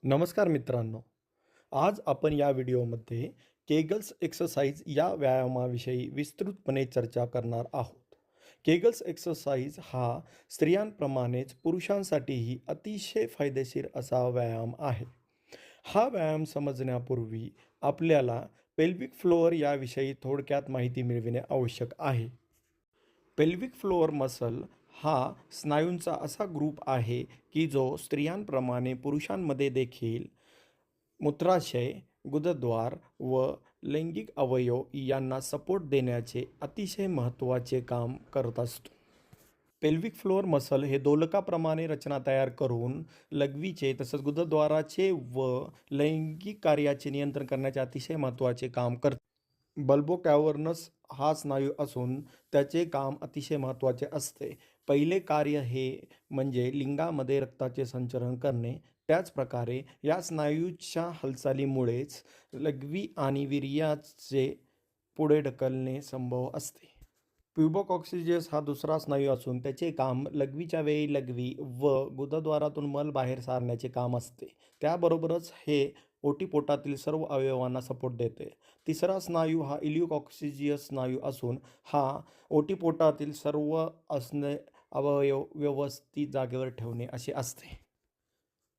नमस्कार मित्रांनो. आज आपण या व्हिडिओमध्ये केगल्स एक्सरसाइज या व्यायामाविषयी विस्तृतपणे चर्चा करणार आहोत. केगल्स एक्सरसाइज हा स्त्रियांप्रमाणेच पुरुषांसाठीही अतिशय फायदेशीर असा व्यायाम आहे. हा व्यायाम समजण्यापूर्वी आपल्याला पेल्विक फ्लोअर याविषयी थोडक्यात माहिती मिळविणे आवश्यक आहे. पेल्विक फ्लोअर मसल हा स्नायूंचा असा ग्रुप आहे की जो स्त्रियांप्रमाणे पुरुषांमध्ये देखील मूत्राशय, गुदद्वार व लैंगिक अवयव यांना सपोर्ट देण्याचे अतिशय महत्त्वाचे काम करत असतो. पेल्विक फ्लोअर मसल हे दोलकाप्रमाणे रचना तयार करून लघवीचे तसंच गुदद्वाराचे व लैंगिक कार्याचे नियंत्रण करण्याचे अतिशय महत्त्वाचे काम करते. बल्बो कॅव्हर्नस हा स्नायू असून त्याचे काम अतिशय महत्त्वाचे असते. पहिले कार्य हे म्हणजे लिंगामध्ये रक्ताचे संचरण करणे. त्याचप्रकारे या स्नायूच्या हालचालीमुळेच लघवी आणि वीर्याचे पुढे ढकलणे संभव असते. प्यूबोकॉक्सिजियस हा दुसरा स्नायू असून त्याचे काम लघवीच्या वेळी लघवी व गुदद्वारातून मल बाहेर सारण्याचे काम असते. त्याबरोबरच हे ओटीपोटातील सर्व अवयवांना सपोर्ट देते. तिसरा स्नायू हा इलिओकॉक्सिजियस स्नायू असून हा ओटीपोटातील सर्व असणे अवयव व्यवस्थित जागेवर ठेवणे असे असते.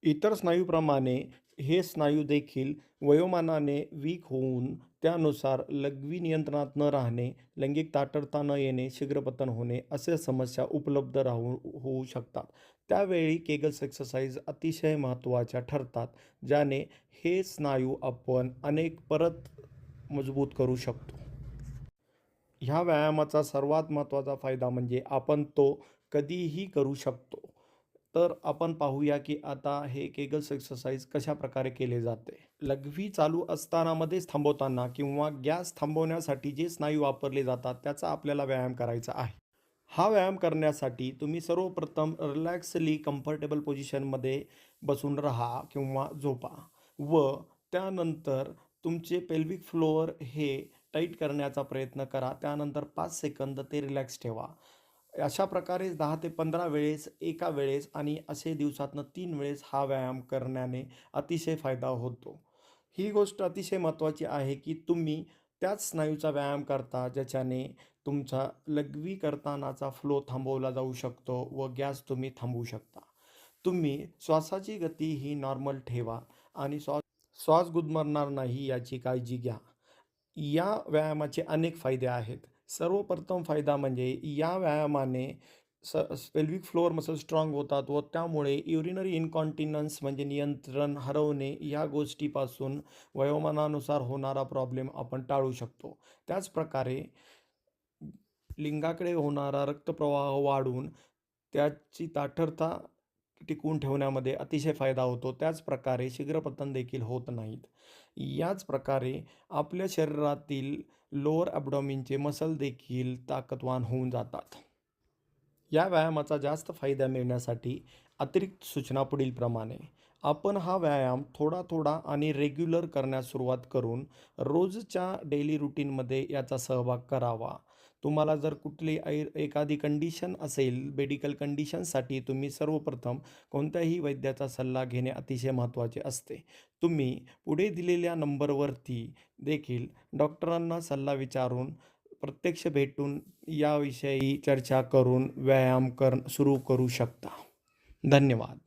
इतर स्नायूप्रमाणे हे स्नायू देखील वयोमानाने वीक होऊन त्यानुसार लघवी नियंत्रणात न राहणे, लैंगिक ताठरता न येणे, शीघ्रपतन होणे अशा समस्या उपलब्ध होऊ शकतात. त्यावेळी केगल्स एक्सरसाइज अतिशय महत्त्वाच्या ठरतात, ज्याने हे स्नायू आपण परत मजबूत करू शकतो. ह्या व्यायामाचा सर्वात महत्त्वाचा फायदा म्हणजे आपण तो कधीही करू शकतो. तर आपण पाहूया की आता हे केगल्स एक्सरसाइज कशाप्रकारे केले जाते. लघवी चालू असताना मध्येच थांबवताना किंवा गॅस थांबवण्यासाठी जे स्नायू वापरले जातात त्याचा आपल्याला व्यायाम करायचा आहे. हा व्यायाम करण्यासाठी तुम्ही सर्वप्रथम रिलॅक्सली कम्फर्टेबल पोझिशनमध्ये बसून राहा किंवा झोपा व त्यानंतर तुमचे पेल्विक फ्लोअर हे टाईट करण्याचा प्रयत्न करा. त्यानंतर 5 सेकंद ते रिलॅक्स ठेवा. अशा प्रकारे 10 ते 15 वेळेस एका वेळेस आणि असे दिवसातनं 3 वेळेस हा व्यायाम करण्याने अतिशय फायदा होतो. ही गोष्ट अतिशय महत्त्वाची आहे की तुम्ही त्याच स्नायूचा व्यायाम करता ज्याच्याने तुमचा लघवी करतानाचा फ्लो थांबवला जाऊ शकतो व गॅस तुम्ही थांबवू शकता. तुम्ही श्वासाची गती ही नॉर्मल ठेवा आणि श्वास गुदमरणार नाही याची काळजी घ्या. या व्यायामाचे अनेक फायदे आहेत. सर्वप्रथम फायदा म्हणजे या व्यायामाने पेल्विक फ्लोअर मसल स्ट्रॉंग होतात व त्यामुळे युरिनरी इन्कॉन्टिनन्स म्हणजे नियंत्रण हरवणे या गोष्टीपासून वयोमानानुसार होणारा प्रॉब्लेम आपण टाळू शकतो. त्याचप्रकारे लिंगाकडे होणारा रक्तप्रवाह वाढून त्याची ताठरता टिकवून ठेवण्यामध्ये अतिशय फायदा होतो. त्याचप्रकारे शीघ्रपतन देखील होत नाहीत. याच प्रकारे आपल्या शरीरातील लोअर ॲब्डॉमिनचे मसल देखील ताकदवान होऊन जातात. या व्यायामाचा जास्त फायदा मिळण्यासाठी अतिरिक्त सूचना पुढीलप्रमाणे. आपण हा व्यायाम थोडा आणि रेग्युलर करण्यास सुरुवात करून रोजच्या डेली रुटीनमध्ये याचा सहभाग करावा. तुम्हाला जर कुठली एखादी कंडिशन असेल, मेडिकल कंडिशनसाठी तुम्ही सर्वप्रथम कोणत्याही वैद्याचा सल्ला घेणे अतिशय महत्त्वाचे असते. तुम्ही पुढे दिलेल्या नंबरवरती देखील डॉक्टरांना सल्ला विचारून प्रत्यक्ष भेटून याविषयी चर्चा करून व्यायाम सुरू करू शकता. धन्यवाद.